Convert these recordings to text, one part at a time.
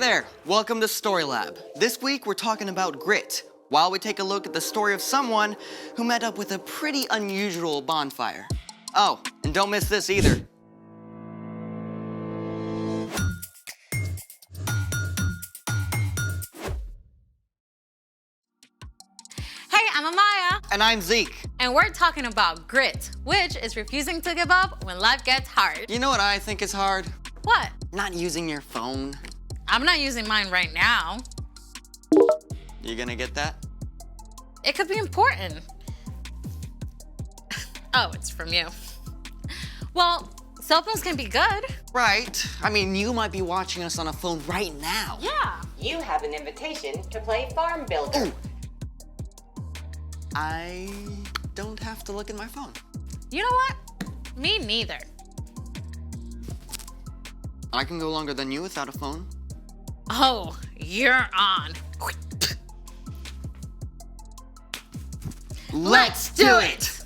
there, welcome to Story Lab. This week we're talking about grit, while we take a look at the story of someone who met up with a pretty unusual bonfire. Oh, and don't miss this either. Hey, I'm Amaya. And I'm Zeke. And we're talking about grit, which is refusing to give up when life gets hard. You know what I think is hard? What? Not using your phone. I'm not using mine right now. You gonna get that? It could be important. Oh, it's from you. Well, cell phones can be good. Right. I mean, you might be watching us on a phone right now. Yeah. You have an invitation to play Farm Builder. Ooh. I don't have to look at my phone. You know what? Me neither. I can go longer than you without a phone. Oh, you're on. Let's do it!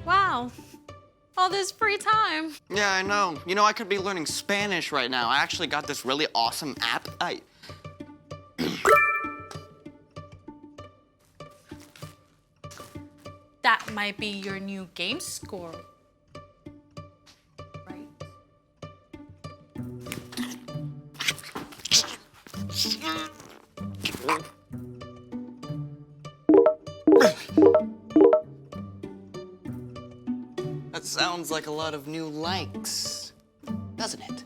Wow. All this free time. Yeah, I know. You know, I could be learning Spanish right now. I actually got this really awesome app. That might be your new game score. Right? That sounds like a lot of new likes, doesn't it?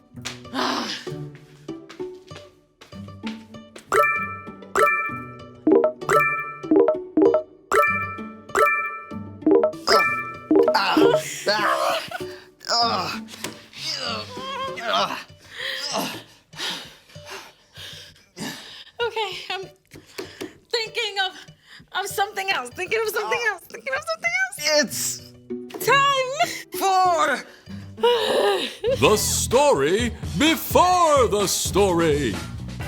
Okay, I'm thinking of something else. Thinking of something else. It's Time! for The story before the story.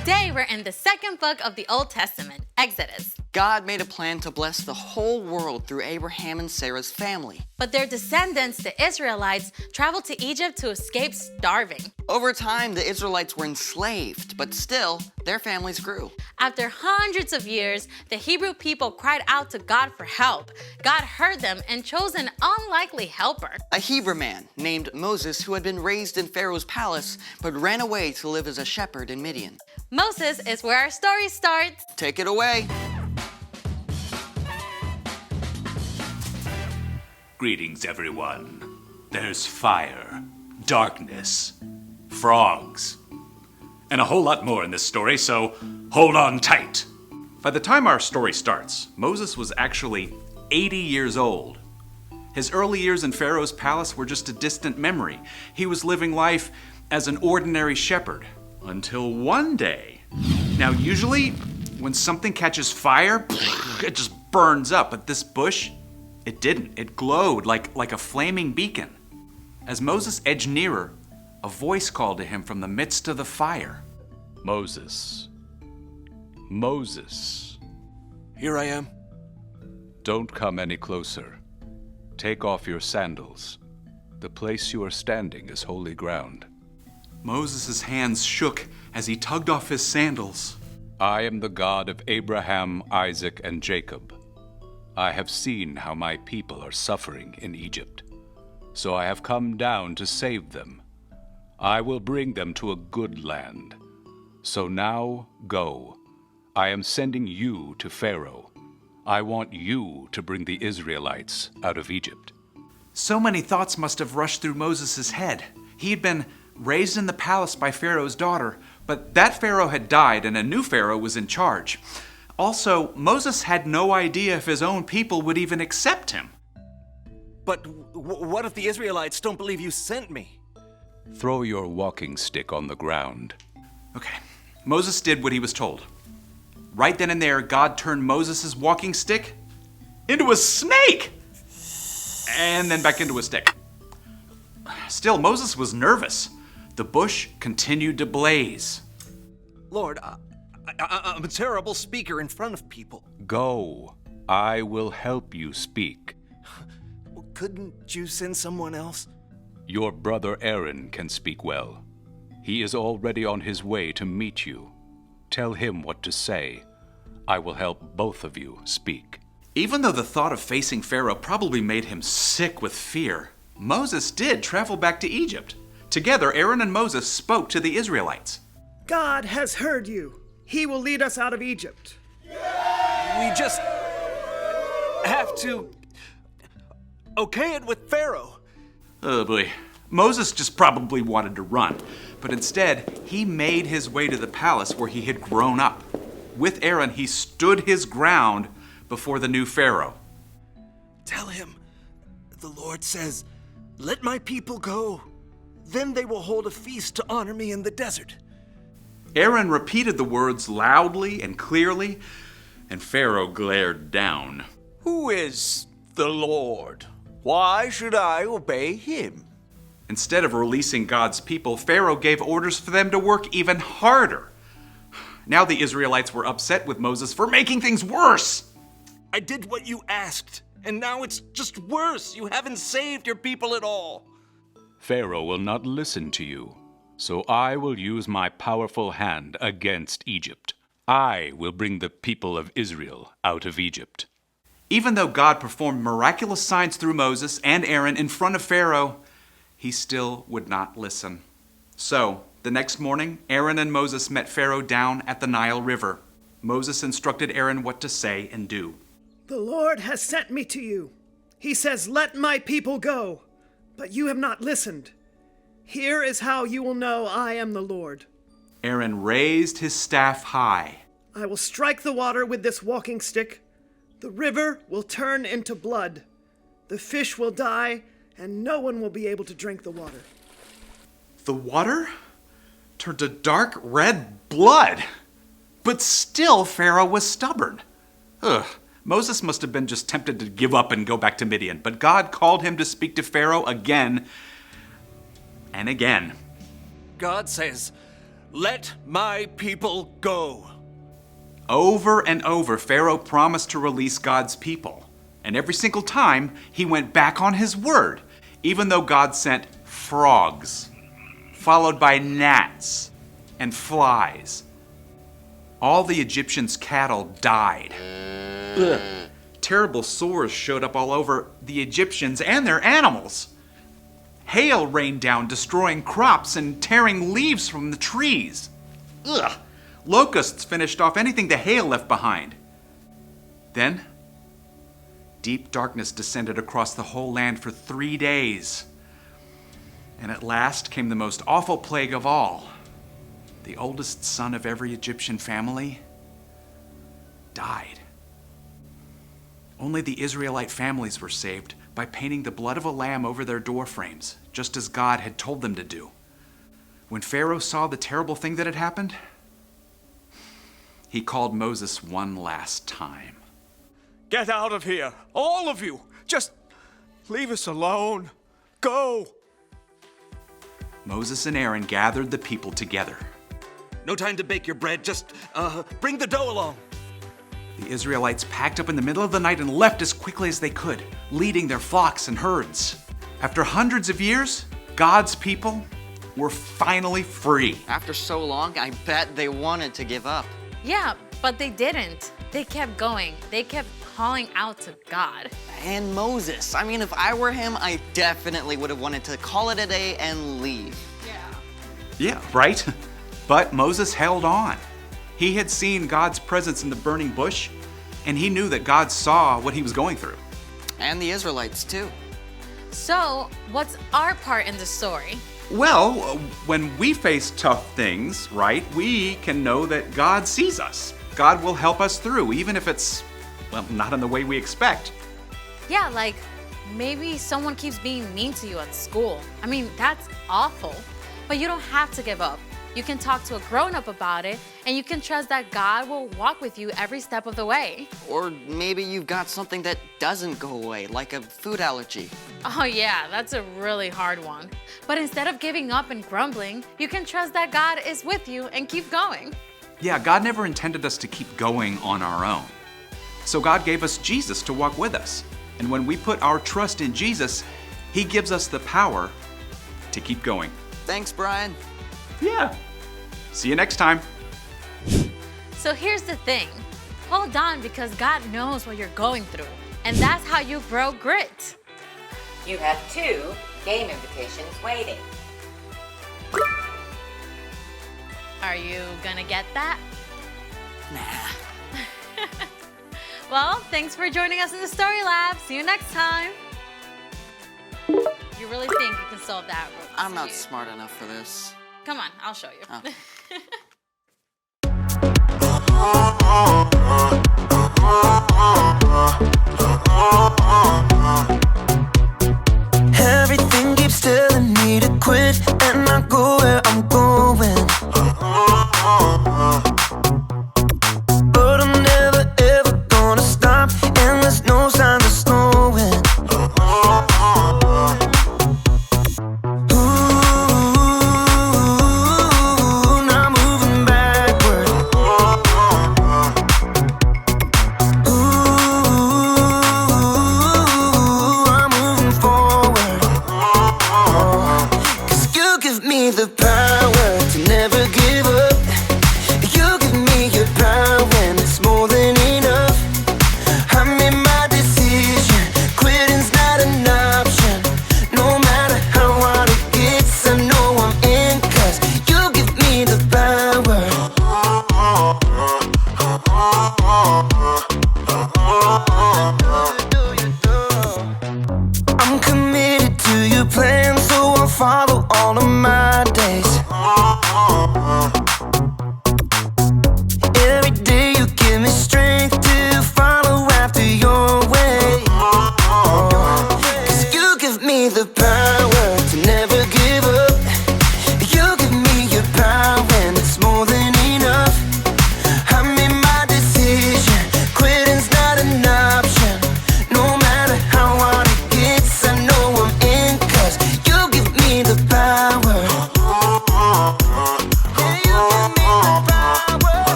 Today we're in the second book of the Old Testament, Exodus. God made a plan to bless the whole world through Abraham and Sarah's family. But their descendants, the Israelites, traveled to Egypt to escape starving. Over time, the Israelites were enslaved, but still, their families grew. After hundreds of years, the Hebrew people cried out to God for help. God heard them and chose an unlikely helper. A Hebrew man named Moses who had been raised in Pharaoh's palace, but ran away to live as a shepherd in Midian. Moses is where our story starts. Take it away. Greetings, everyone. There's fire, darkness, frogs, and a whole lot more in this story, so hold on tight. By the time our story starts, Moses was actually 80 years old. His early years in Pharaoh's palace were just a distant memory. He was living life as an ordinary shepherd until one day. Now, usually, when something catches fire, it just burns up, but this bush, it didn't. It glowed like a flaming beacon. As Moses edged nearer, a voice called to him from the midst of the fire. Moses. Moses. Here I am. Don't come any closer. Take off your sandals. The place you are standing is holy ground. Moses' hands shook as he tugged off his sandals. I am the God of Abraham, Isaac, and Jacob. I have seen how my people are suffering in Egypt, so I have come down to save them. I will bring them to a good land. So now go. I am sending you to Pharaoh. I want you to bring the Israelites out of Egypt. So many thoughts must have rushed through Moses' head. He had been raised in the palace by Pharaoh's daughter, but that Pharaoh had died and a new Pharaoh was in charge. Also, Moses had no idea if his own people would even accept him. But what if the Israelites don't believe you sent me? Throw your walking stick on the ground. Okay, Moses did what he was told. Right then and there, God turned Moses' walking stick into a snake! And then back into a stick. Still, Moses was nervous. The bush continued to blaze. Lord, I'm a terrible speaker in front of people. Go. I will help you speak. Couldn't you send someone else? Your brother Aaron can speak well. He is already on his way to meet you. Tell him what to say. I will help both of you speak. Even though the thought of facing Pharaoh probably made him sick with fear, Moses did travel back to Egypt. Together, Aaron and Moses spoke to the Israelites. God has heard you. He will lead us out of Egypt. We just have to okay it with Pharaoh. Oh boy. Moses just probably wanted to run, but instead, he made his way to the palace where he had grown up. With Aaron, he stood his ground before the new Pharaoh. Tell him, the Lord says, let my people go. Then they will hold a feast to honor me in the desert. Aaron repeated the words loudly and clearly, and Pharaoh glared down. Who is the Lord? Why should I obey him? Instead of releasing God's people, Pharaoh gave orders for them to work even harder. Now the Israelites were upset with Moses for making things worse. I did what you asked, and now it's just worse. You haven't saved your people at all. Pharaoh will not listen to you, so I will use my powerful hand against Egypt. I will bring the people of Israel out of Egypt. Even though God performed miraculous signs through Moses and Aaron in front of Pharaoh, he still would not listen. So, the next morning, Aaron and Moses met Pharaoh down at the Nile River. Moses instructed Aaron what to say and do. The Lord has sent me to you. He says, let my people go. But you have not listened. Here is how you will know I am the Lord. Aaron raised his staff high. I will strike the water with this walking stick. The river will turn into blood. The fish will die, and no one will be able to drink the water. The water turned to dark red blood. But still Pharaoh was stubborn. Moses must have been just tempted to give up and go back to Midian, but God called him to speak to Pharaoh again and again. God says, let my people go. Over and over, Pharaoh promised to release God's people. And every single time, he went back on his word, even though God sent frogs, followed by gnats and flies. All the Egyptians' cattle died. Terrible sores showed up all over the Egyptians and their animals. Hail rained down, destroying crops and tearing leaves from the trees. Locusts finished off anything the hail left behind. Then, deep darkness descended across the whole land for 3 days. And at last came the most awful plague of all. The oldest son of every Egyptian family died. Only the Israelite families were saved by painting the blood of a lamb over their door frames, just as God had told them to do. When Pharaoh saw the terrible thing that had happened, he called Moses one last time. Get out of here, all of you. Just leave us alone. Go. Moses and Aaron gathered the people together. No time to bake your bread. Just bring the dough along. The Israelites packed up in the middle of the night and left as quickly as they could, leading their flocks and herds. After hundreds of years, God's people were finally free. After so long, I bet they wanted to give up. Yeah, but they didn't. They kept going. They kept calling out to God. And Moses. I mean, if I were him, I definitely would have wanted to call it a day and leave. Yeah, right? But Moses held on. He had seen God's presence in the burning bush, and he knew that God saw what he was going through. And the Israelites, too. So, what's our part in the story? Well, when we face tough things, right, we can know that God sees us. God will help us through, even if it's, well, not in the way we expect. Yeah, like maybe someone keeps being mean to you at school. I mean, that's awful. But you don't have to give up. You can talk to a grown-up about it, and you can trust that God will walk with you every step of the way. Or maybe you've got something that doesn't go away, like a food allergy. Oh yeah, that's a really hard one. But instead of giving up and grumbling, you can trust that God is with you and keep going. Yeah, God never intended us to keep going on our own. So God gave us Jesus to walk with us. And when we put our trust in Jesus, He gives us the power to keep going. Thanks, Brian. Yeah. See you next time. So here's the thing. Hold on because God knows what you're going through. And that's how you grow grit. You have 2 game invitations waiting. Are you gonna get that? Nah. Well, thanks for joining us in the Story Lab. See you next time. You really think you can solve that? I'm not smart enough for this. Come on, I'll show you. Oh. Everything keeps telling me to quit and not go where I'm going. But I'm never ever gonna stop, and there's no signs of slowing. Ooh, now moving backward. Ooh, I'm moving forward. 'Cause you give me the power.